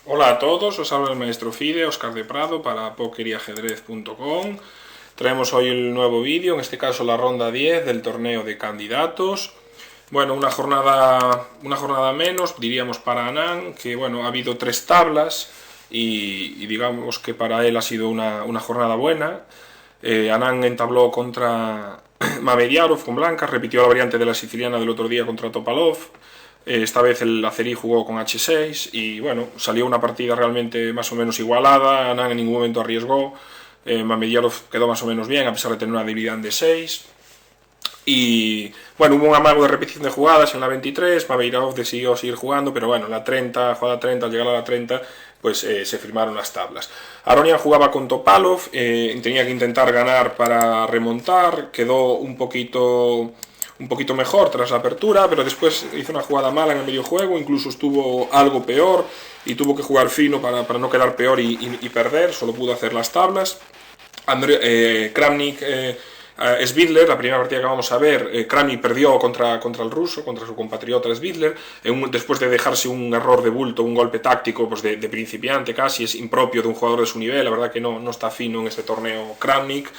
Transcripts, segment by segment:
Hola a todos, os habla el maestro FIDE, Óscar de Prado para pokeriajedrez.com. Traemos hoy el nuevo vídeo, en este caso la ronda 10 del torneo de candidatos. Bueno, una jornada menos, diríamos para Anand, que bueno, ha habido 3 tablas y digamos que para él ha sido una jornada buena. Anand entabló contra Mamediarov con blancas, repitió la variante de la siciliana del otro día contra Topalov. Esta vez el azerí jugó con H6 y bueno, salió una partida realmente más o menos igualada. Anand en ningún momento arriesgó. Mamediarov quedó más o menos bien a pesar de tener una debilidad en D6. Y bueno, hubo un amago de repetición de jugadas en la 23. Mamediarov decidió seguir jugando, pero bueno, en la 30, jugada 30, al llegar a la 30, pues se firmaron las tablas. Aronian jugaba con Topalov, tenía que intentar ganar para remontar, quedó un poquito mejor tras la apertura, pero después hizo una jugada mala en el medio juego, incluso estuvo algo peor y tuvo que jugar fino para no quedar peor y perder, solo pudo hacer las tablas. Kramnik Svidler, la primera partida que vamos a ver, Kramnik perdió contra el ruso, contra su compatriota Svidler, después de dejarse un error de bulto, un golpe táctico pues de principiante casi, es impropio de un jugador de su nivel, la verdad que no está fino en este torneo Kramnik,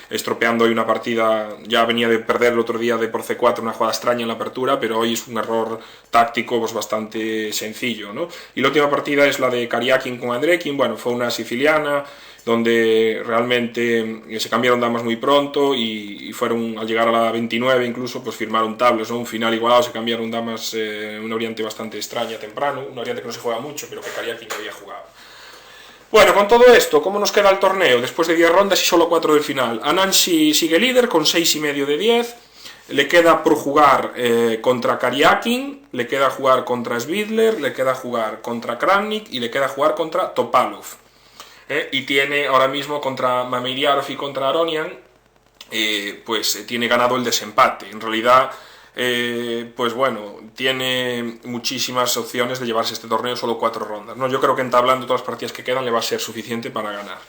estropeando hoy una partida. Ya venía de perder el otro día de por C4 una jugada extraña en la apertura, pero hoy es un error táctico pues bastante sencillo, ¿no? Y la última partida es la de Karyakin con Andrekin, bueno, fue una siciliana donde realmente se cambiaron damas muy pronto y fueron, al llegar a la 29 incluso, pues firmaron tablas, ¿no? Un final igualado, se cambiaron damas, una variante bastante extraña temprano, una variante que no se juega mucho, pero que Karyakin ya había jugado. Bueno, con todo esto, ¿cómo nos queda el torneo? Después de 10 rondas y solo 4 del final. Anand sigue líder con 6,5 de 10. Le queda por jugar contra Karyakin, le queda jugar contra Svidler, le queda jugar contra Kramnik y le queda jugar contra Topalov. Y tiene ahora mismo contra Mamediarov y contra Aronian, pues tiene ganado el desempate. En realidad, pues bueno, tiene muchísimas opciones de llevarse este torneo solo 4 rondas, ¿no? Yo creo que entablando todas las partidas que quedan le va a ser suficiente para ganar.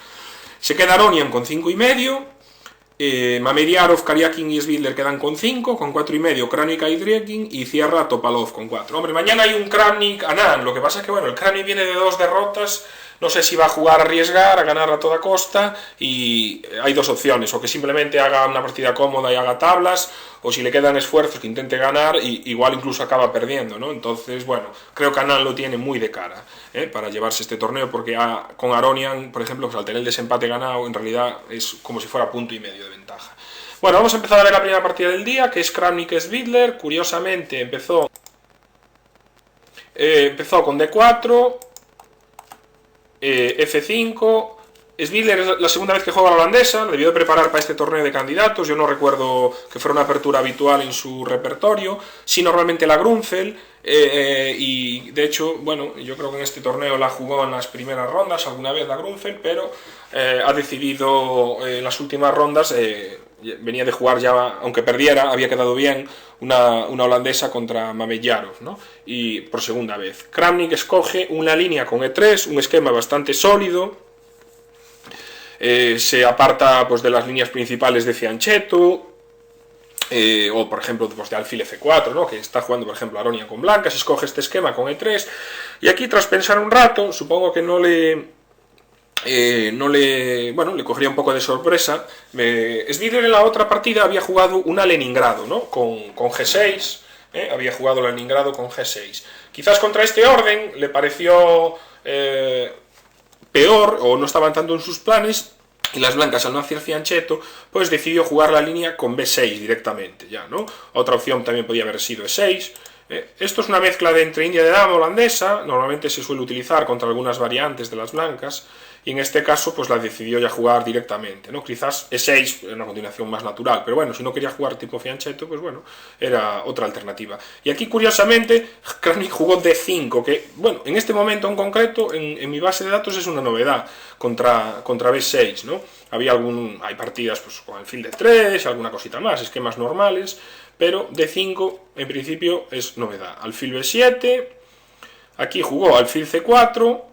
Se queda Aronian con 5,5. Mamediarov, Karyakin y Svidler quedan con 5, con 4,5 Kramnik y Drekin y cierra Topalov con 4. Hombre, mañana hay un Kramnik Anand, lo que pasa es que bueno, el Kramnik viene de 2 derrotas. No sé si va a jugar a arriesgar, a ganar a toda costa, y hay 2 opciones, o que simplemente haga una partida cómoda y haga tablas, o si le quedan esfuerzos que intente ganar, y igual incluso acaba perdiendo, ¿no? Entonces, bueno, creo que Anand lo tiene muy de cara para llevarse este torneo, porque con Aronian, por ejemplo, pues al tener el desempate ganado, en realidad es como si fuera 1,5 de ventaja. Bueno, vamos a empezar a ver la primera partida del día, que es Kramnik-Svidler. Curiosamente empezó con D4, F5. Svidler es la segunda vez que juega a la holandesa, debió de preparar para este torneo de candidatos. Yo no recuerdo que fuera una apertura habitual en su repertorio, sí normalmente la Grunfeld, y de hecho, bueno, yo creo que en este torneo la jugó en las primeras rondas alguna vez la Grunfeld, pero ha decidido en las últimas rondas, venía de jugar ya, aunque perdiera, había quedado bien una holandesa contra Mamediarov, ¿no? Y por segunda vez. Kramnik escoge una línea con E3, un esquema bastante sólido. Se aparta pues, de las líneas principales de Fianchetto, o por ejemplo pues, de alfil F4, ¿no? Que está jugando por ejemplo Aronian con blancas, escoge este esquema con E3, y aquí tras pensar un rato, supongo que le cogería un poco de sorpresa. Svidler en la otra partida había jugado una Leningrado, ¿no? con G6, había jugado Leningrado con G6. Quizás contra este orden le pareció peor, o no estaban tanto en sus planes, y las blancas, al no hacer Fianchetto, pues decidió jugar la línea con B6 directamente, ya, ¿no? Otra opción también podía haber sido E6. Esto es una mezcla de entre India de dama holandesa, normalmente se suele utilizar contra algunas variantes de las blancas, y en este caso pues la decidió ya jugar directamente, ¿no? Quizás E6 era una continuación más natural, pero bueno, si no quería jugar tipo Fianchetto, pues bueno, era otra alternativa. Y aquí curiosamente Kramnik jugó D5, que bueno, en este momento en concreto, en mi base de datos es una novedad contra B6, ¿no? Hay partidas pues, con alfil D3, alguna cosita más, esquemas normales, pero D5 en principio es novedad. Alfil B7, aquí jugó alfil C4,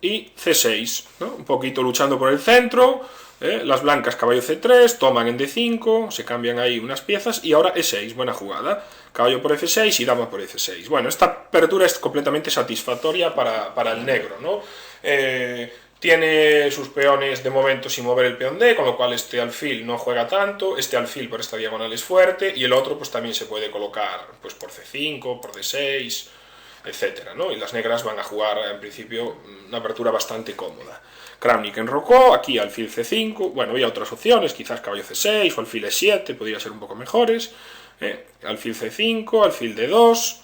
y C6, ¿no? Un poquito luchando por el centro. Las blancas caballo C3, toman en D5, se cambian ahí unas piezas y ahora E6, buena jugada. Caballo por F6 y dama por F6. Bueno, esta apertura es completamente satisfactoria para el negro, ¿no? Tiene sus peones de momento sin mover el peón D, con lo cual este alfil no juega tanto, este alfil por esta diagonal es fuerte y el otro pues también se puede colocar pues por C5, por D6, etcétera, ¿no? Y las negras van a jugar en principio una apertura bastante cómoda. Kramnik enrocó, aquí alfil C5, bueno, había otras opciones, quizás caballo C6 o alfil E7, podría ser un poco mejores, alfil C5, alfil D2,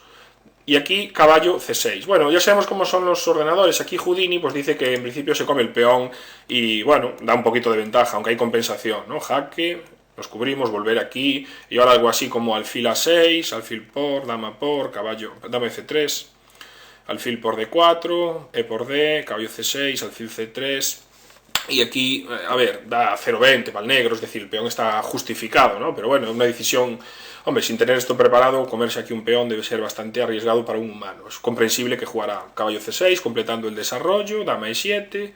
y aquí caballo C6. Bueno, ya sabemos cómo son los ordenadores, aquí Houdini pues dice que en principio se come el peón y bueno, da un poquito de ventaja, aunque hay compensación, ¿no? Jaque, nos cubrimos, volver aquí, y ahora algo así como alfil A6, alfil por, dama por, caballo, dama C3, alfil por D4, E por D, caballo C6, alfil C3, y aquí, a ver, da 0,20 para el negro, es decir, el peón está justificado, ¿no? Pero bueno, una decisión, hombre, sin tener esto preparado, comerse aquí un peón debe ser bastante arriesgado para un humano. Es comprensible que jugara caballo C6, completando el desarrollo, dama E7,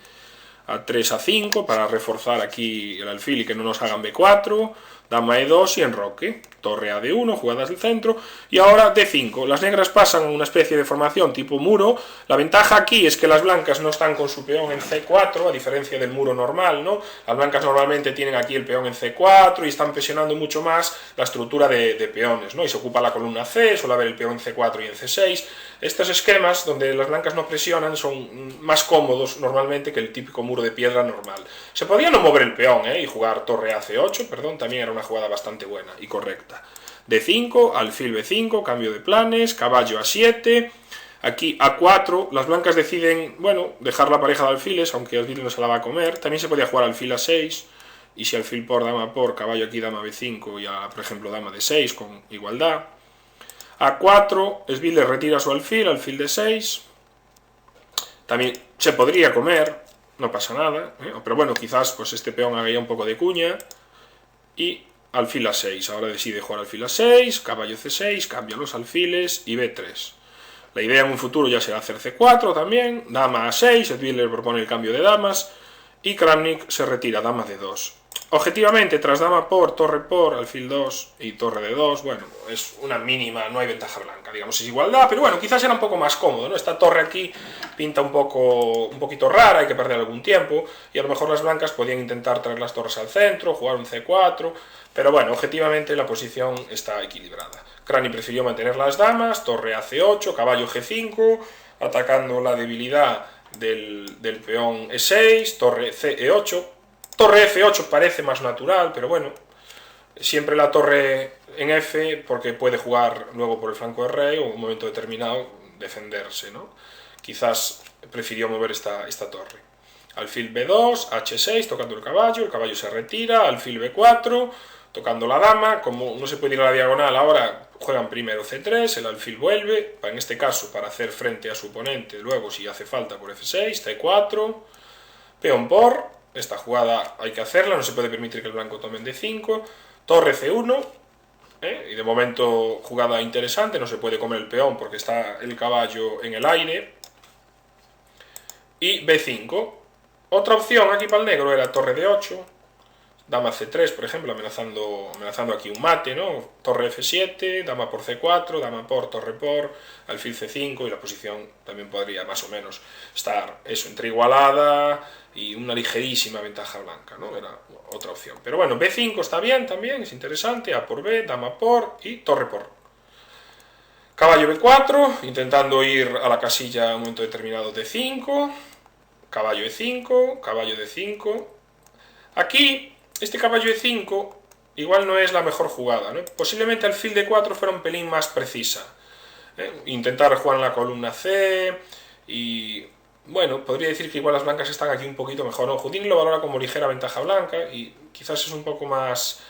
A3, A5, para reforzar aquí el alfil y que no nos hagan B4, dama E2 y enroque, torre a D1, jugadas del centro, y ahora D5. Las negras pasan a una especie de formación tipo muro. La ventaja aquí es que las blancas no están con su peón en C4, a diferencia del muro normal, ¿no? Las blancas normalmente tienen aquí el peón en C4 y están presionando mucho más la estructura de peones, ¿no? Y se ocupa la columna C, suele haber el peón en C4 y en C6. Estos esquemas donde las blancas no presionan son más cómodos normalmente que el típico muro de piedra normal. Se podía no mover el peón y jugar torre a C8, perdón, también era una jugada bastante buena y correcta. D5, alfil B5, cambio de planes, caballo A7, aquí A4, las blancas deciden, bueno, dejar la pareja de alfiles, aunque el alfil no se la va a comer. También se podía jugar alfil A6, y si alfil por, dama por, caballo aquí, dama B5 y por ejemplo dama D6 con igualdad. A4, Svidler retira su alfil, alfil D6, también se podría comer, no pasa nada, pero bueno, quizás pues este peón haga ya un poco de cuña, y alfil A6, ahora decide jugar alfil A6, caballo C6, cambia los alfiles y B3. La idea en un futuro ya será hacer C4 también, dama A6, Svidler propone el cambio de damas, y Kramnik se retira, dama D2. Objetivamente, tras dama por, torre por, alfil 2 y torre D2, bueno, es una mínima, no hay ventaja blanca, digamos, es igualdad, pero bueno, quizás era un poco más cómodo, ¿no? Esta torre aquí pinta un poquito rara, hay que perder algún tiempo, y a lo mejor las blancas podían intentar traer las torres al centro, jugar un C4, pero bueno, objetivamente la posición está equilibrada. Kramnik prefirió mantener las damas, torre a C8, caballo G5, atacando la debilidad del peón E6, torre CE8, torre F8 parece más natural, pero bueno, siempre la torre en F porque puede jugar luego por el flanco del rey o en un momento determinado defenderse, ¿no? Quizás prefirió mover esta torre. Alfil B2, H6, tocando el caballo se retira, alfil B4, tocando la dama, como no se puede ir a la diagonal ahora, juegan primero C3, el alfil vuelve, en este caso para hacer frente a su oponente, luego si hace falta por F6, C4, peón por, esta jugada hay que hacerla, no se puede permitir que el blanco tome en D5, torre C1, y de momento jugada interesante, no se puede comer el peón porque está el caballo en el aire, y B5. Otra opción aquí para el negro era torre D8, dama C3, por ejemplo, amenazando aquí un mate, ¿no? Torre F7, dama por C4, dama por, torre por, alfil C5, y la posición también podría más o menos estar eso, entre igualada y una ligerísima ventaja blanca, ¿no? Era otra opción. Pero bueno, B5 está bien también, es interesante, A por B, dama por y torre por. Caballo B4, intentando ir a la casilla a un momento determinado D5, caballo E5, caballo D5. Aquí este caballo E5 igual no es la mejor jugada, ¿no? Posiblemente alfil D4 fuera un pelín más precisa. Intentar jugar en la columna C y... bueno, podría decir que igual las blancas están aquí un poquito mejor, ¿no? Houdini lo valora como ligera ventaja blanca y quizás es un poco más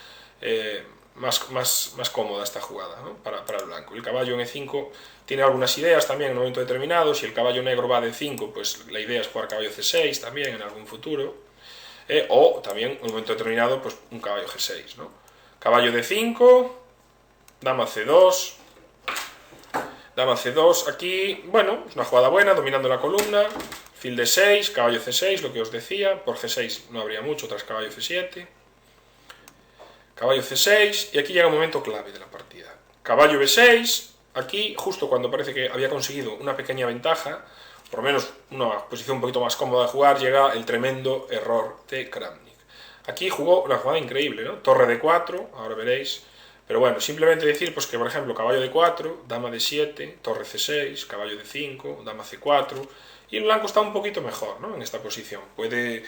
cómoda esta jugada, ¿no? para el blanco. El caballo en E5 tiene algunas ideas también en un momento determinado. Si el caballo negro va a D5, pues la idea es jugar caballo C6 también en algún futuro. O también en un momento determinado, pues un caballo G6, ¿no? Caballo D5, dama C2, dama C2, aquí, bueno, es una jugada buena, dominando la columna, alfil D6, caballo C6, lo que os decía, por G6 no habría mucho, tras caballo C7, caballo C6, y aquí llega un momento clave de la partida. Caballo B6, aquí, justo cuando parece que había conseguido una pequeña ventaja, por lo menos una posición un poquito más cómoda de jugar, llega el tremendo error de Kramnik. Aquí jugó una jugada increíble, ¿no? Torre D4, ahora veréis. Pero bueno, simplemente decir pues que, por ejemplo, caballo D4, dama D7, torre C6, caballo D5, dama C4, y el blanco está un poquito mejor, ¿no? En esta posición. Puede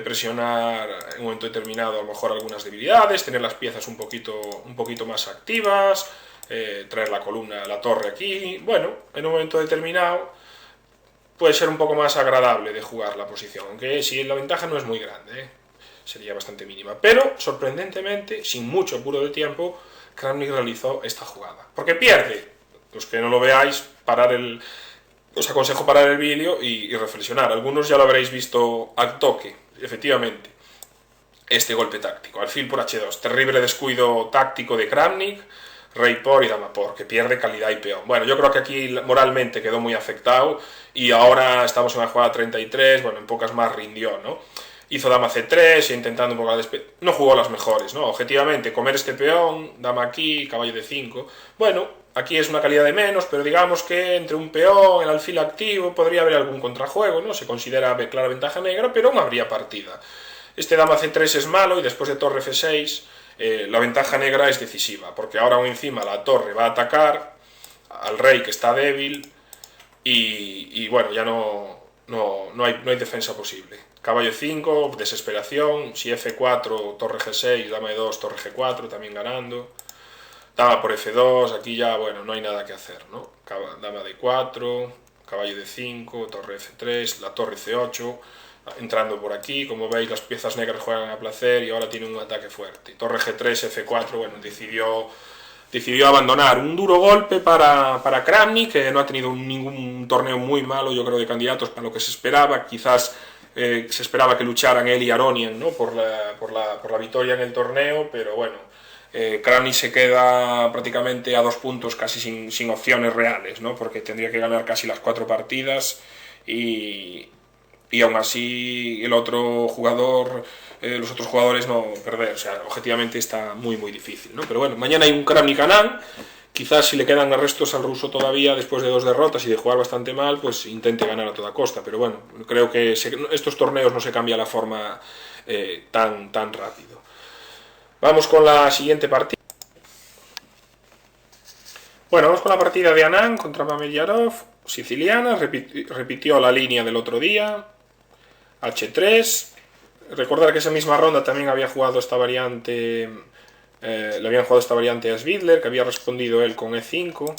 presionar en un momento determinado a lo mejor algunas debilidades, tener las piezas un poquito más activas, traer la columna, la torre aquí. Bueno, en un momento determinado puede ser un poco más agradable de jugar la posición, aunque si la ventaja no es muy grande, sería bastante mínima. Pero, sorprendentemente, sin mucho apuro de tiempo, Kramnik realizó esta jugada. Porque pierde. Los que no lo veáis, os aconsejo parar el vídeo y reflexionar. Algunos ya lo habréis visto al toque, efectivamente. Este golpe táctico, alfil por H2, terrible descuido táctico de Kramnik, rey por y dama por, que pierde calidad y peón. Bueno, yo creo que aquí moralmente quedó muy afectado y ahora estamos en la jugada 33, bueno, en pocas más rindió, ¿no? Hizo dama C3, intentando un poco no jugó las mejores, ¿no? Objetivamente, comer este peón, dama aquí, caballo D5. Bueno, aquí es una calidad de menos, pero digamos que entre un peón, el alfil activo, podría haber algún contrajuego, ¿no? Se considera clara ventaja negra, pero no habría partida. Este dama C3 es malo y después de torre F6, la ventaja negra es decisiva, porque ahora aún encima la torre va a atacar al rey que está débil y bueno, ya no hay defensa posible. Caballo 5, desesperación, si F4, torre G6, dama E2, torre G4, también ganando. Dama por F2, aquí ya, bueno, no hay nada que hacer, ¿no? Dama D4, caballo D5, torre F3, la torre C8, entrando por aquí, como veis las piezas negras juegan a placer y ahora tiene un ataque fuerte. Torre G3, F4, bueno, decidió abandonar. Un duro golpe para Kramnik, que no ha tenido ningún torneo muy malo, yo creo, de candidatos para lo que se esperaba. Quizás se esperaba que lucharan él y Aronian, ¿no? por la victoria en el torneo, pero bueno, Kramnik se queda prácticamente a 2 puntos, casi sin opciones reales, ¿no? Porque tendría que ganar casi las 4 partidas y aún así el otro jugador, los otros jugadores no perder, o sea, objetivamente está muy difícil, ¿no? Pero bueno, mañana hay un Kramnik Anand, quizás si le quedan restos al ruso todavía después de 2 derrotas y de jugar bastante mal, pues intente ganar a toda costa, pero bueno, creo que estos torneos no se cambia la forma tan rápido. Vamos con la siguiente partida. Bueno, vamos con la partida de Anand contra Mamedyarov, siciliana, repitió la línea del otro día, H3. Recordar que esa misma ronda también había jugado esta variante, le habían jugado esta variante a Svidler, que había respondido él con E5,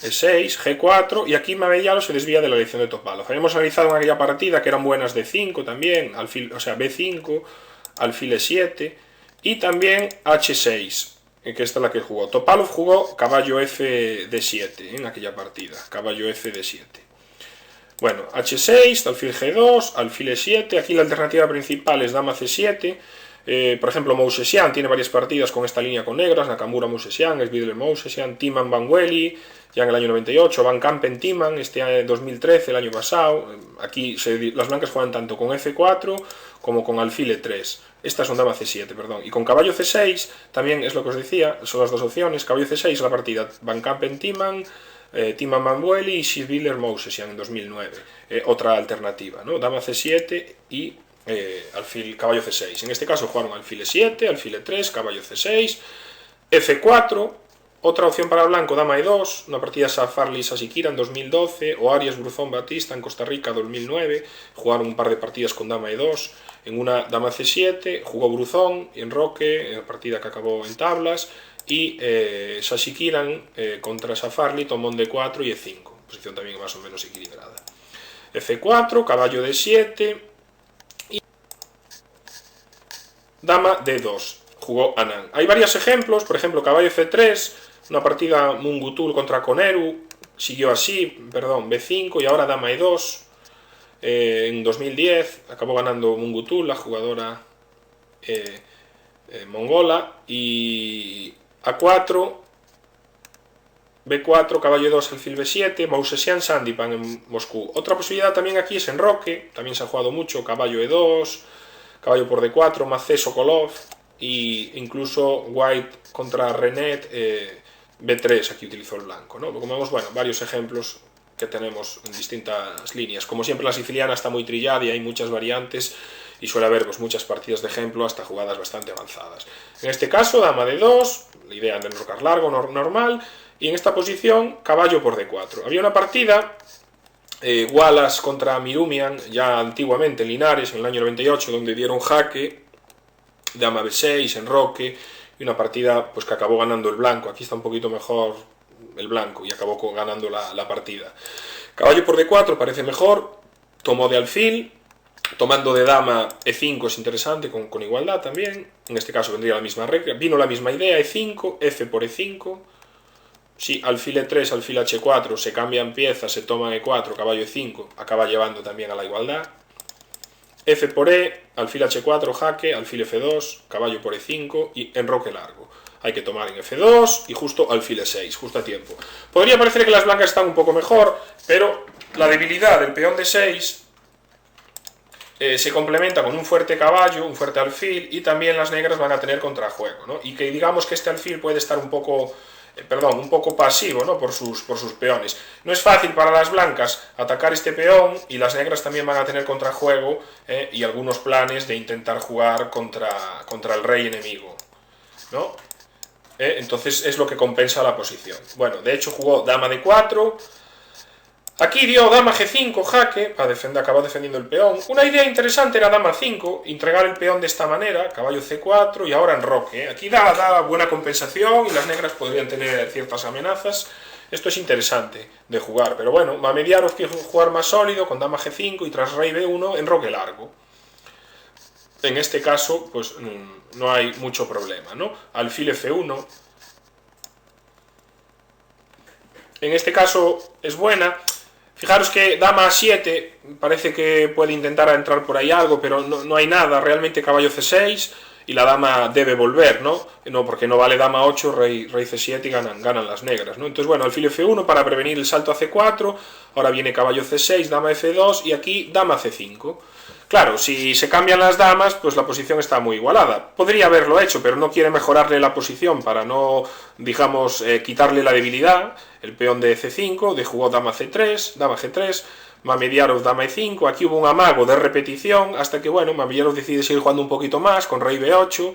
E6, G4, y aquí Mamedyarov se desvía de la elección de Topalov. Habíamos analizado en aquella partida que eran buenas D5 también, alfil, o sea, B5, alfil E7, y también H6, que esta es la que jugó. Topalov jugó caballo F D7 en aquella partida, caballo F D7. Bueno, H6, alfil G2, alfil E7, aquí la alternativa principal es dama C7, por ejemplo, Mousesian tiene varias partidas con esta línea con negras, Nakamura Mousesian, Svidler Mousesian, Timan Bangueli, ya en el año 98, Van Kampen Timan, este año 2013, el año pasado, aquí las blancas juegan tanto con F4 como con alfil E3, estas son dama C7, perdón, y con caballo C6 también es lo que os decía, son las dos opciones, caballo C6 la partida Van Kampen Timan, Timan Bangueli y Svidler Mousesian en 2009, otra alternativa, ¿no? Dama C7 y alfil, caballo C6. En este caso jugaron alfil E7, alfil E3, caballo C6, F4, otra opción para blanco, dama E2, una partida Safarli Sasikira en 2012, o Arias Bruzón Batista en Costa Rica 2009, jugaron un par de partidas con dama E2, en una dama C7, jugó Bruzón y Enroque, en la partida que acabó en tablas, y Sasikiran contra Safarli tomó en D4 y E5, posición también más o menos equilibrada. F4, caballo D7, dama D2, jugó Anand. Hay varios ejemplos, por ejemplo, caballo F3, una partida Mungutul contra Koneru, siguió así, perdón, B5 y ahora dama E2, en 2010 acabó ganando Mungutul, la jugadora mongola, y A4, B4, caballo 2, alfil B7, Mousesian Sandipan en Moscú. Otra posibilidad también aquí es enroque, también se ha jugado mucho, caballo E2, caballo por D4, Macé, Sokolov, y incluso White contra Renet, B3, aquí utilizó el blanco, ¿no? Como vemos, bueno, varios ejemplos que tenemos en distintas líneas. Como siempre, la siciliana está muy trillada y hay muchas variantes y suele haber pues, muchas partidas de ejemplo hasta jugadas bastante avanzadas. En este caso, dama D2, la idea de enrocar largo, normal, y en esta posición, caballo por D4. Había una partida, Wallace contra Mirumian, ya antiguamente en Linares, en el año 98, donde dieron jaque, dama B6, enroque, y una partida pues, que acabó ganando el blanco. Aquí está un poquito mejor el blanco y acabó ganando la partida. Caballo por D4 parece mejor, tomó de alfil, tomando de dama E5 es interesante, con igualdad también, en este caso vendría la misma regla, vino la misma idea, E5, F por E5, si alfil E3, alfil H4, se cambian piezas, se toma E4, caballo E5, acaba llevando también a la igualdad, F por E, alfil H4, jaque, alfil F2, caballo por E5 y enroque largo. Hay que tomar en F2 y justo alfil E6, justo a tiempo. Podría parecer que las blancas están un poco mejor, pero la debilidad del peón D6 se complementa con un fuerte caballo, un fuerte alfil, y también las negras van a tener contrajuego, ¿no? Y que digamos que este alfil puede estar un poco pasivo, ¿no? por sus peones. No es fácil para las blancas atacar este peón, y las negras también van a tener contrajuego y algunos planes de intentar jugar contra el rey enemigo, ¿no? Entonces es lo que compensa la posición. Bueno, de hecho jugó dama D4, aquí dio dama G5, jaque, acabó defendiendo el peón. Una idea interesante era dama 5, entregar el peón de esta manera, caballo C4 y ahora enroque. Aquí da buena compensación y las negras podrían tener ciertas amenazas. Esto es interesante de jugar, pero bueno, Mamediarov quiere jugar más sólido con dama G5 y tras rey B1 enroque largo. En este caso, pues no hay mucho problema, ¿no? Alfil F1. En este caso es buena. Fijaros que dama A7 parece que puede intentar entrar por ahí algo, pero no hay nada. Realmente caballo C6 y la dama debe volver, ¿no? Porque no vale dama 8, rey C7 y ganan las negras, ¿no? Entonces, bueno, alfil F1 para prevenir el salto a C4. Ahora viene caballo C6, dama F2 y aquí dama C5. Claro, si se cambian las damas, pues la posición está muy igualada. Podría haberlo hecho, pero no quiere mejorarle la posición para no, digamos, quitarle la debilidad. El peón de C5, de jugó dama C3, dama G3, Mamediarov dama E5, aquí hubo un amago de repetición, hasta que, bueno, Mamediarov decide seguir jugando un poquito más, con rey B8.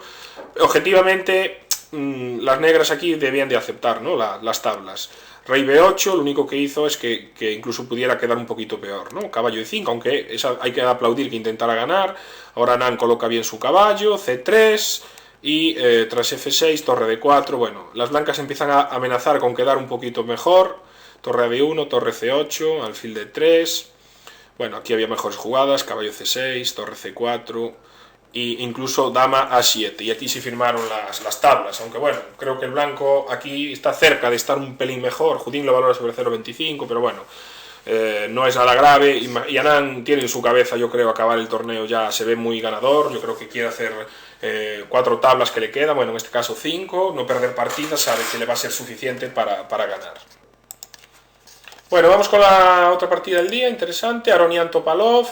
Objetivamente, las negras aquí debían de aceptar, ¿no? Las tablas. Rey B8, lo único que hizo es que incluso pudiera quedar un poquito peor, ¿no? Caballo E5, aunque hay que aplaudir que intentara ganar. Ahora Nan coloca bien su caballo, C3 y tras F6, torre D4. Bueno, las blancas empiezan a amenazar con quedar un poquito mejor. Torre B1, torre C8, alfil D3. Bueno, aquí había mejores jugadas, caballo C6, torre C4 e incluso dama A7, y aquí sí firmaron las tablas, aunque bueno, creo que el blanco aquí está cerca de estar un pelín mejor. Judín lo valora sobre 0.25, pero bueno, no es nada grave, y Anand tiene en su cabeza, yo creo, acabar el torneo ya, se ve muy ganador. Yo creo que quiere hacer 4 tablas que le quedan, bueno, en este caso 5, no perder partidas, sabe que le va a ser suficiente para ganar. Bueno, vamos con la otra partida del día, interesante, Aronian Topalov,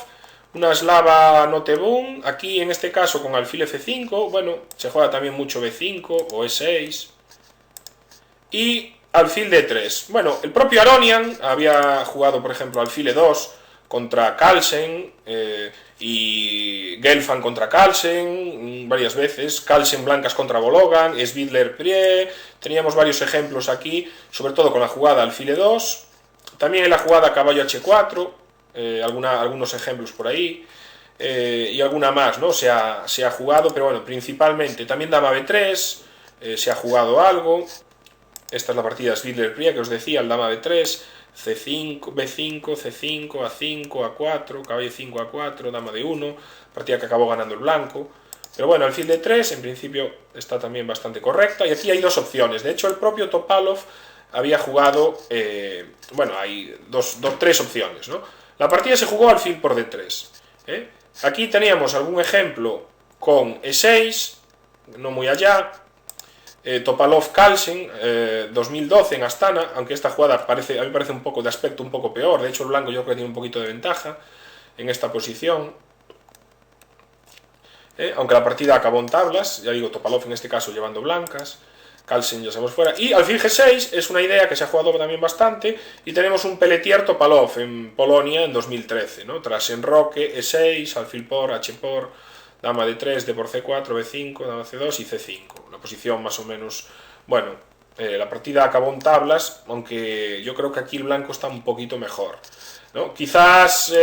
una eslava Notebun, aquí en este caso con alfil F5, bueno, se juega también mucho B5 o E6, y alfil D3. Bueno, el propio Aronian había jugado, por ejemplo, alfil E2 contra Carlsen, y Gelfand contra Carlsen, varias veces, Carlsen blancas contra Bologan, Svidler Prie, teníamos varios ejemplos aquí, sobre todo con la jugada alfil E2, también en la jugada caballo H4, algunos ejemplos por ahí, y alguna más, ¿no? Se ha jugado, pero bueno, principalmente también dama B3, se ha jugado algo. Esta es la partida Svidler Prie que os decía, el dama B3, C5, B5, C5, A5, A4, caballo 5, A4, dama D1, partida que acabó ganando el blanco. Pero bueno, alfil D3 en principio está también bastante correcta, y aquí hay dos opciones. De hecho, el propio Topalov había jugado, bueno, hay tres opciones, ¿no? La partida se jugó alfil por D3. Aquí teníamos algún ejemplo con E6, no muy allá, Topalov-Carlsen, 2012 en Astana, aunque esta jugada a mí me parece un poco de aspecto un poco peor, de hecho el blanco yo creo que tiene un poquito de ventaja en esta posición, aunque la partida acabó en tablas, ya digo, Topalov en este caso llevando blancas, Carlsen ya sabemos fuera, y alfil G6 es una idea que se ha jugado también bastante, y tenemos un Pelletier-Topalov en Polonia en 2013, ¿no? Tras enroque, E6, alfil por, H por, dama D3, D por C4, B5, dama C2 y C5. Una posición más o menos, bueno, la partida acabó en tablas, aunque yo creo que aquí el blanco está un poquito mejor, ¿no? Quizás,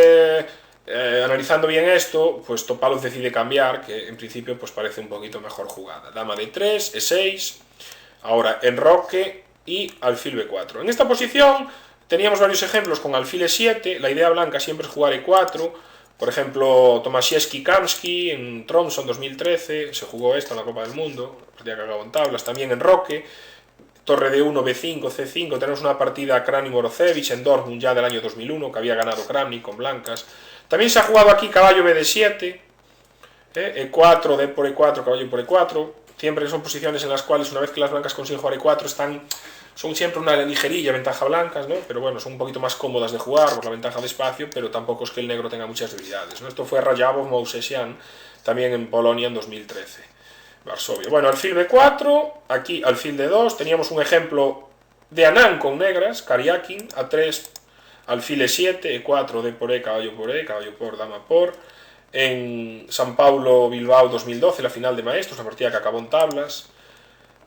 analizando bien esto, pues Topalov decide cambiar, que en principio pues parece un poquito mejor jugada. Dama D3, E6, ahora enroque y alfil B4. En esta posición teníamos varios ejemplos con alfil E7, la idea blanca siempre es jugar E4, por ejemplo, Tomaszewski-Kamski en Tromsø 2013, se jugó esto en la Copa del Mundo, partida que acabó en tablas, también en Roque, torre D1, B5, C5, tenemos una partida Kramnik-Morozevich en Dortmund ya del año 2001, que había ganado Kramnik con blancas. También se ha jugado aquí caballo BD7, E4, D por E4, caballo por E4, siempre son posiciones en las cuales una vez que las blancas consiguen jugar E4 son siempre una ligerilla ventaja blancas, ¿no? Pero bueno, son un poquito más cómodas de jugar por la ventaja de espacio, pero tampoco es que el negro tenga muchas debilidades, ¿no? Esto fue Rajabov-Mousesian también en Polonia en 2013, Varsovia. Bueno, alfil B4, aquí alfil D2, teníamos un ejemplo de Anand con negras, Karyakin, A3, alfil E7, E4, D por E, caballo por, dama por, en San Paulo, Bilbao 2012, la final de maestros, la partida que acabó en tablas.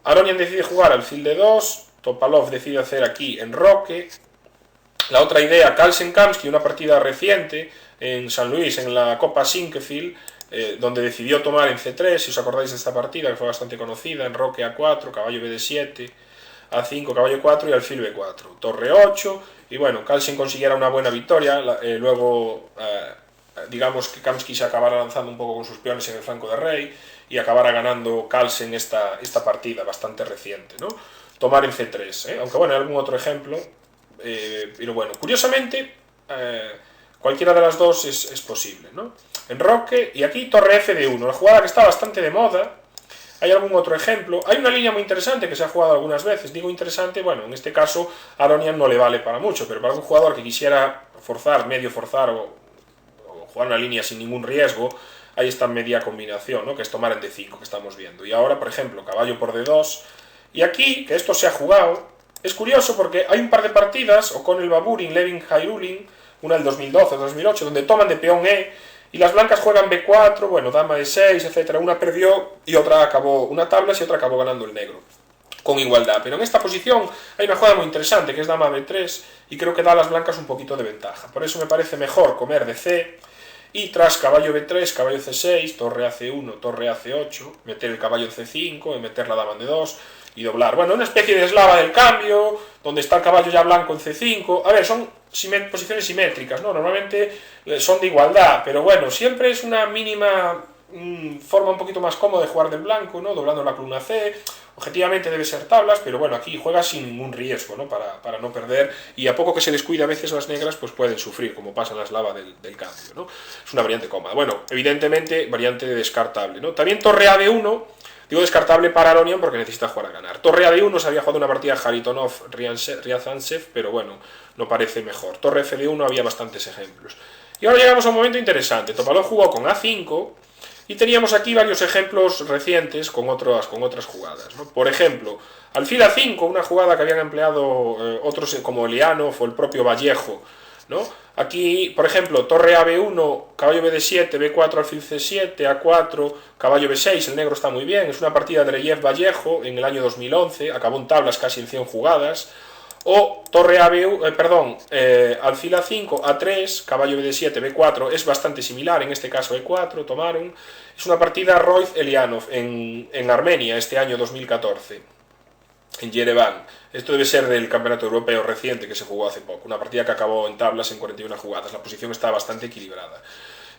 Aronian decide jugar alfil D2, Topalov decide hacer aquí enroque. La otra idea, Carlsen-Kamski, una partida reciente en San Luis, en la Copa Sinquefield, donde decidió tomar en C3, si os acordáis de esta partida, que fue bastante conocida, enroque A4, caballo BD7, A5, caballo 4 y alfil B4, torre 8, y bueno, Carlsen consiguiera una buena victoria, luego digamos que Kamski se acabara lanzando un poco con sus peones en el flanco de rey, y acabara ganando Carlsen esta partida bastante reciente, ¿no? Tomar en C3, aunque bueno, hay algún otro ejemplo, pero bueno, curiosamente, cualquiera de las dos es posible, ¿no? Enroque, y aquí torre F de 1, la jugada que está bastante de moda. Hay algún otro ejemplo, hay una línea muy interesante que se ha jugado algunas veces, digo interesante, bueno, en este caso a Aronian no le vale para mucho, pero para un jugador que quisiera forzar, medio forzar o jugar una línea sin ningún riesgo, hay esta media combinación, ¿no? Que es tomar en D5 que estamos viendo. Y ahora, por ejemplo, caballo por D2. Y aquí, que esto se ha jugado, es curioso porque hay un par de partidas, O'Connell Baburin, Levin Hairulin, una del 2012 o 2008, donde toman de peón E, y las blancas juegan B4, bueno, dama E6, etc. Una perdió y otra acabó, una tablas y otra acabó ganando el negro, con igualdad. Pero en esta posición hay una jugada muy interesante, que es dama B3, y creo que da a las blancas un poquito de ventaja. Por eso me parece mejor comer de C, y tras caballo B3, caballo C6, torre AC1, torre AC8, meter el caballo en C5, y meter la dama en D2, y doblar. Bueno, una especie de eslava del cambio, donde está el caballo ya blanco en C5. A ver, son posiciones simétricas, ¿no? Normalmente son de igualdad, pero bueno, siempre es una mínima forma un poquito más cómoda de jugar del blanco, ¿no? Doblando la columna C. Objetivamente debe ser tablas, pero bueno, aquí juega sin ningún riesgo, ¿no? Para no perder, y a poco que se descuida a veces las negras, pues pueden sufrir, como pasa en la eslava del cambio, ¿no? Es una variante cómoda. Bueno, evidentemente, variante descartable, ¿no? También torre A de 1, digo descartable para Aronian porque necesita jugar a ganar. Torre A de 1 se había jugado una partida Kharitonov-Ryazantsev, pero bueno, no parece mejor. Torre F de 1 había bastantes ejemplos. Y ahora llegamos a un momento interesante. Topalov jugó con A5, y teníamos aquí varios ejemplos recientes con otras jugadas, ¿no? Por ejemplo, alfil A5, una jugada que habían empleado otros como Elianov o el propio Vallejo, ¿no? Aquí, por ejemplo, torre A B1, caballo BD7, B4, alfil C7, A4, caballo B6, el negro está muy bien, es una partida de Reyev-Vallejo en el año 2011, acabó en tablas casi en 100 jugadas. O torre alfil A5, A3, caballo B7, B4, es bastante similar, en este caso E4, tomaron. Es una partida Royz-Elianov en Armenia, este año 2014, en Yerevan. Esto debe ser del campeonato europeo reciente que se jugó hace poco, una partida que acabó en tablas en 41 jugadas, la posición está bastante equilibrada.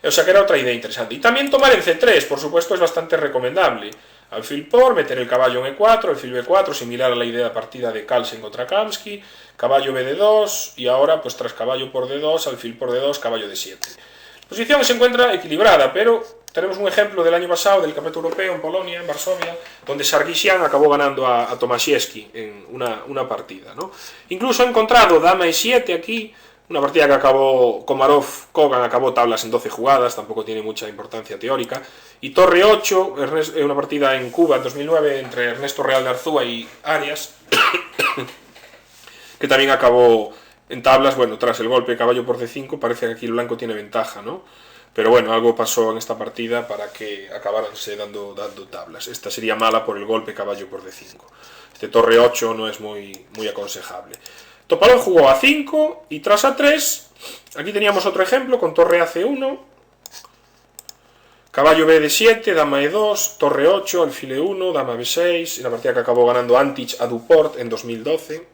O sea que era otra idea interesante. Y también tomar en C3, por supuesto, es bastante recomendable. Alfil por, meter el caballo en E4, alfil B4, similar a la idea de partida de Carlsen contra Kamski, caballo B de 2, y ahora, pues tras caballo por D2, alfil por D2, caballo D7. posición se encuentra equilibrada, pero tenemos un ejemplo del año pasado del Campeonato Europeo en Polonia, en Varsovia, donde Sargsyan acabó ganando a Tomaszewski en una partida, ¿no? Incluso he encontrado dama e7 aquí, una partida que acabó Komarov-Kogan, acabó tablas en 12 jugadas, tampoco tiene mucha importancia teórica, y torre 8, una partida en Cuba en 2009 entre Ernesto Real de Arzúa y Arias, que también acabó en tablas. Bueno, tras el golpe caballo por d5, parece que aquí el blanco tiene ventaja, ¿no? Pero bueno, algo pasó en esta partida para que acabaranse dando tablas. Esta sería mala por el golpe caballo por d5. Este torre 8 no es muy aconsejable. Topalov jugó a 5 y tras a3, aquí teníamos otro ejemplo con torre a c1, caballo b d7, dama e2, torre 8, alfil e1, dama b6, y la partida que acabó ganando Antic a Duport en 2012.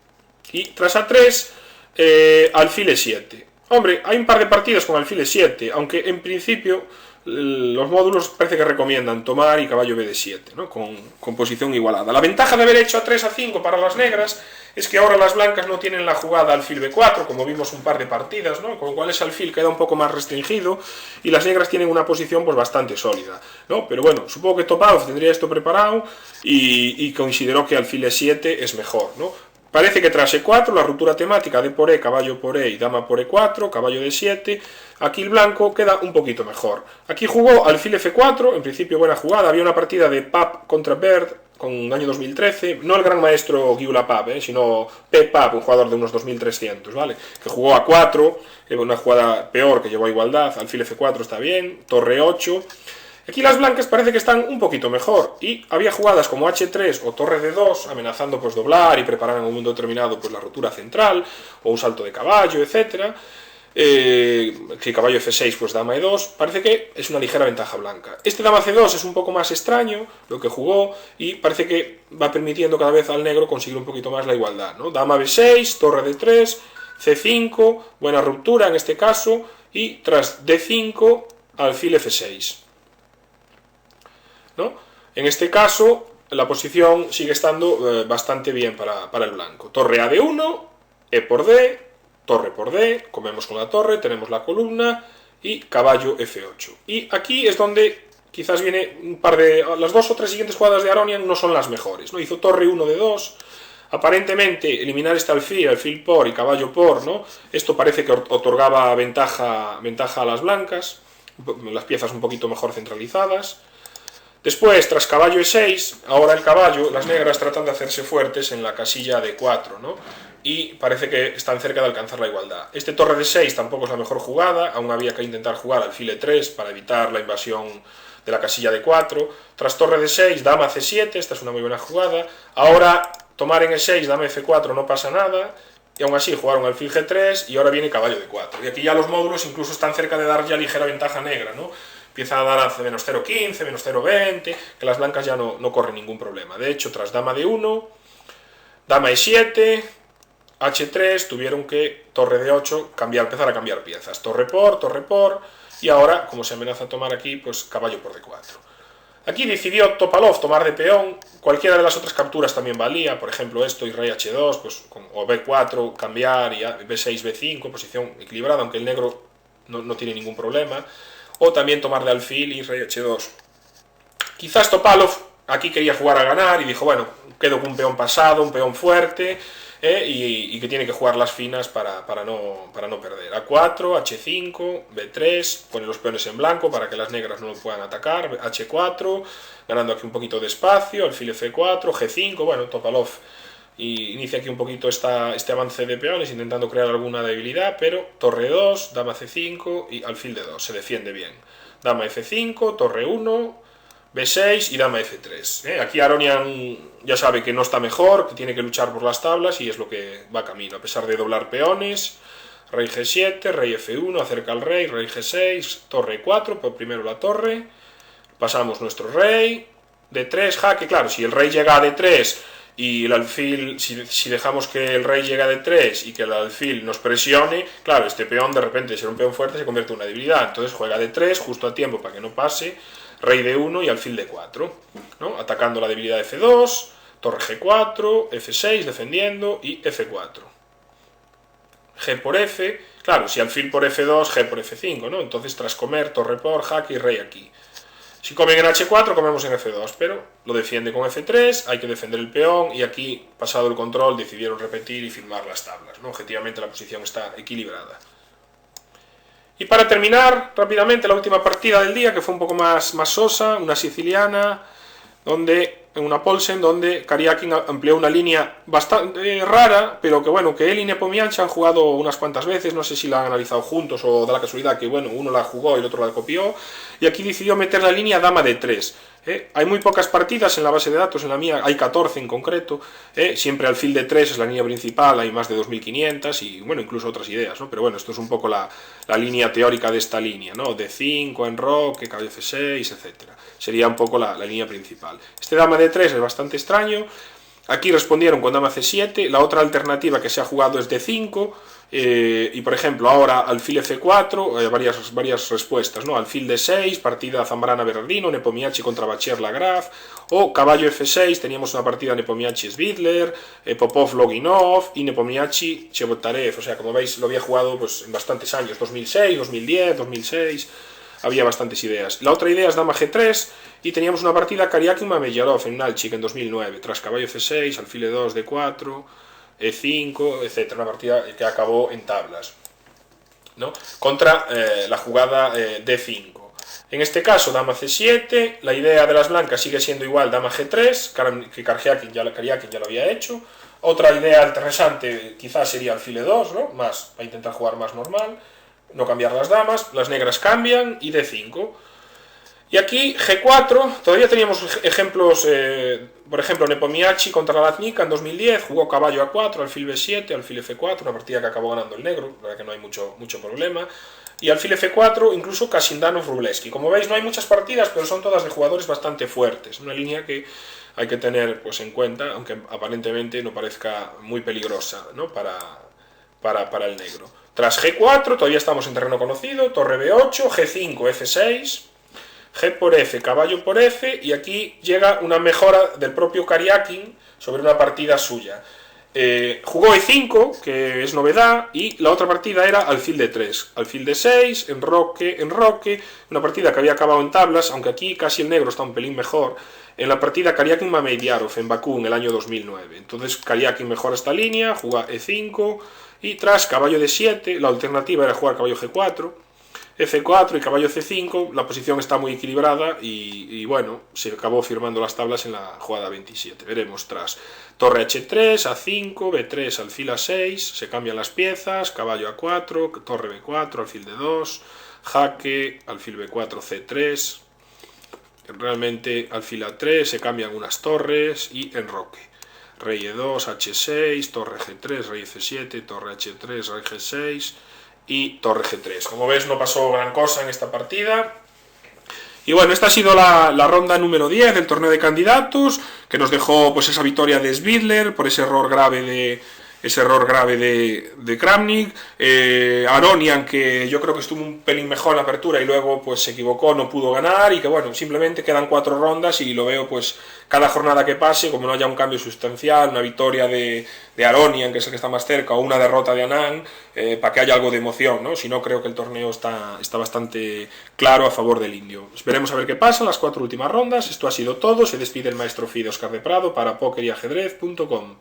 Y tras a3, alfil e7. Hombre, hay un par de partidas con alfil e7, aunque en principio los módulos parece que recomiendan tomar y caballo b d7, ¿no? con posición igualada. La ventaja de haber hecho a3 a 5 para las negras es que ahora las blancas no tienen la jugada alfil b4, como vimos un par de partidas, ¿no? Con lo cual ese alfil queda un poco más restringido y las negras tienen una posición pues bastante sólida, ¿no? Pero bueno, supongo que Topalov tendría esto preparado y consideró que alfil e7 es mejor, ¿no? Parece que tras e4, la ruptura temática de por e, caballo por e y dama por e4, caballo d7, aquí el blanco queda un poquito mejor. Aquí jugó alfil f4, en principio buena jugada, había una partida de Papp contra Baird con el año 2013, no el gran maestro Gyula Papp, sino Pep Papp, un jugador de unos 2300, ¿vale? Que jugó a 4, una jugada peor que llevó a igualdad, alfil f4 está bien, torre 8... Aquí las blancas parece que están un poquito mejor y había jugadas como h3 o torre d2 amenazando pues doblar y preparar en un momento determinado pues la rotura central o un salto de caballo, etc. Si caballo f6 pues dama e2, parece que es una ligera ventaja blanca. Este dama c2 es un poco más extraño lo que jugó y parece que va permitiendo cada vez al negro conseguir un poquito más la igualdad, ¿no? Dama b6, torre d3, c5, buena ruptura en este caso y tras d5 alfil f6. ¿No? En este caso, la posición sigue estando bastante bien para el blanco. Torre a d1, e por d, torre por d, comemos con la torre, tenemos la columna y caballo f8. Y aquí es donde quizás viene un par de... Las dos o tres siguientes jugadas de Aronian no son las mejores, ¿no? Hizo torre 1 de 2, aparentemente eliminar este alfil por y caballo por, ¿no? Esto parece que otorgaba ventaja a las blancas, las piezas un poquito mejor centralizadas. Después, tras caballo e6, ahora el caballo, las negras tratan de hacerse fuertes en la casilla de 4, ¿no? Y parece que están cerca de alcanzar la igualdad. Este torre de 6 tampoco es la mejor jugada, aún había que intentar jugar alfil e3 para evitar la invasión de la casilla de 4. Tras torre de 6, dama c7, esta es una muy buena jugada. Ahora, tomar en e6, dama f4 no pasa nada, y aún así jugaron alfil g3 y ahora viene caballo de 4. Y aquí ya los módulos incluso están cerca de dar ya ligera ventaja negra, ¿no? Empieza a dar a menos 0,15, menos 0,20, que las blancas ya no corren ningún problema. De hecho, tras dama d1, dama e7, h3, tuvieron que torre d8, empezar a cambiar piezas. Torre por, y ahora, como se amenaza a tomar aquí, pues caballo por d4. Aquí decidió Topalov tomar de peón, cualquiera de las otras capturas también valía, por ejemplo esto y rey h2, pues, o b4, cambiar, y b6, b5, posición equilibrada, aunque el negro no tiene ningún problema. O también tomar de alfil y rey h2. Quizás Topalov aquí quería jugar a ganar y dijo, bueno, quedo con un peón pasado, un peón fuerte, y que tiene que jugar las finas para no perder. A4, h5, b3, pone los peones en blanco para que las negras no lo puedan atacar, h4, ganando aquí un poquito de espacio, alfil f4, g5, bueno, Topalov inicia aquí un poquito este avance de peones intentando crear alguna debilidad, pero torre 2, dama c5 y alfil de 2, se defiende bien. Dama f5, torre 1, b6 y dama f3. Aquí Aronian ya sabe que no está mejor, que tiene que luchar por las tablas y es lo que va camino, a pesar de doblar peones. Rey g7, rey f1, acerca al rey g6, torre 4, pues primero la torre, pasamos nuestro rey, d3, jaque, claro, si el rey llega a d3 y el alfil, si dejamos que el rey llegue a d3 y que el alfil nos presione, claro, este peón de repente de ser un peón fuerte se convierte en una debilidad, entonces juega d3 justo a tiempo para que no pase, rey d1 y alfil d4, ¿no? Atacando la debilidad de f2, torre g4, f6 defendiendo y f4. G por f, Claro, si alfil por F2, G por F5, ¿no? Entonces tras comer, torre por, jaque y rey aquí. Si comen en H4, comemos en F2, pero lo defiende con F3, hay que defender el peón, y aquí, pasado el control, decidieron repetir y firmar las tablas, ¿no? Objetivamente la posición está equilibrada. Y para terminar, rápidamente, la última partida del día, que fue un poco más sosa, una siciliana, en una Polsen, donde Karyakin empleó una línea bastante rara, pero que bueno, que él y Nepomniachtchi han jugado unas cuantas veces, no sé si la han analizado juntos o da la casualidad que bueno, uno la jugó y el otro la copió, y aquí decidió meter la línea dama de 3. Hay muy pocas partidas en la base de datos, en la mía hay 14 en concreto, siempre alfil de 3 es la línea principal, hay más de 2500 y bueno, incluso otras ideas, ¿no? Pero bueno, esto es un poco la línea teórica de esta línea, ¿no? D5, enroque, caballo F6, etc. Sería un poco la línea principal. Este dama de 3 es bastante extraño, aquí respondieron con dama C7, la otra alternativa que se ha jugado es D5, y por ejemplo ahora alfil F4, varias respuestas, ¿no? Alfil D6, partida Zambrana-Berardino, Nepomniachtchi contra Bacher-Lagrave, o caballo F6, teníamos una partida Nepomniachtchi-Svidler, Popov-Loginov y Nepomniachtchi-Chebotarev, o sea, como veis lo había jugado pues, en bastantes años, 2006, 2010, 2006, había bastantes ideas. La otra idea es dama G3, y teníamos una partida Karyakin-Mamedyarov en Nalchik en 2009, tras caballo F6, alfil E2, D4, E5, etc. Una partida que acabó en tablas, ¿no? Contra la jugada D5. En este caso, dama C7, la idea de las blancas sigue siendo igual, dama G3, que Karyakin ya lo había hecho. Otra idea interesante quizás sería alfil E2, ¿no? Más, para intentar jugar más normal, no cambiar las damas, las negras cambian y D5. Y aquí G4, todavía teníamos ejemplos, por ejemplo Nepomniachtchi contra Laznica en 2010, jugó caballo A4, alfil B7, alfil F4, una partida que acabó ganando el negro, la verdad que no hay mucho problema, y alfil F4 incluso Kasindano-Wróblewski. Como veis no hay muchas partidas, pero son todas de jugadores bastante fuertes, una línea que hay que tener pues, en cuenta, aunque aparentemente no parezca muy peligrosa, ¿no? para el negro. Tras G4 todavía estamos en terreno conocido, torre B8, G5, F6, G por F, caballo por F, y aquí llega una mejora del propio Karyakin sobre una partida suya. Jugó E5, que es novedad, y la otra partida era alfil D3, alfil D6, enroque, una partida que había acabado en tablas, aunque aquí casi el negro está un pelín mejor, en la partida Karyakin-Mamedyarov en Bakú en el año 2009. Entonces Karyakin mejora esta línea, juega E5, y tras caballo D7, la alternativa era jugar caballo G4, F4 y caballo C5, la posición está muy equilibrada y bueno, se acabó firmando las tablas en la jugada 27. Veremos tras torre H3, A5, B3, alfil A6, se cambian las piezas, caballo A4, torre B4, alfil D2, jaque, alfil B4, C3, realmente alfil A3, se cambian unas torres y enroque. Rey E2, H6, torre G3, rey C7, torre H3, rey G6 y torre G3. Como ves no pasó gran cosa en esta partida. Y bueno, esta ha sido la ronda número 10 del torneo de candidatos, que nos dejó pues esa victoria de Svidler por ese error grave de Kramnik, Aronian, que yo creo que estuvo un pelín mejor en la apertura y luego pues se equivocó, no pudo ganar, y que bueno, simplemente quedan 4 rondas y lo veo pues cada jornada que pase, como no haya un cambio sustancial, una victoria de Aronian, que es el que está más cerca, o una derrota de Anand, para que haya algo de emoción, ¿no? Si no, creo que el torneo está bastante claro a favor del indio. Esperemos a ver qué pasa en las 4 últimas rondas. Esto ha sido todo, se despide el maestro Fide Oscar de Prado para PokerYajedrez.com.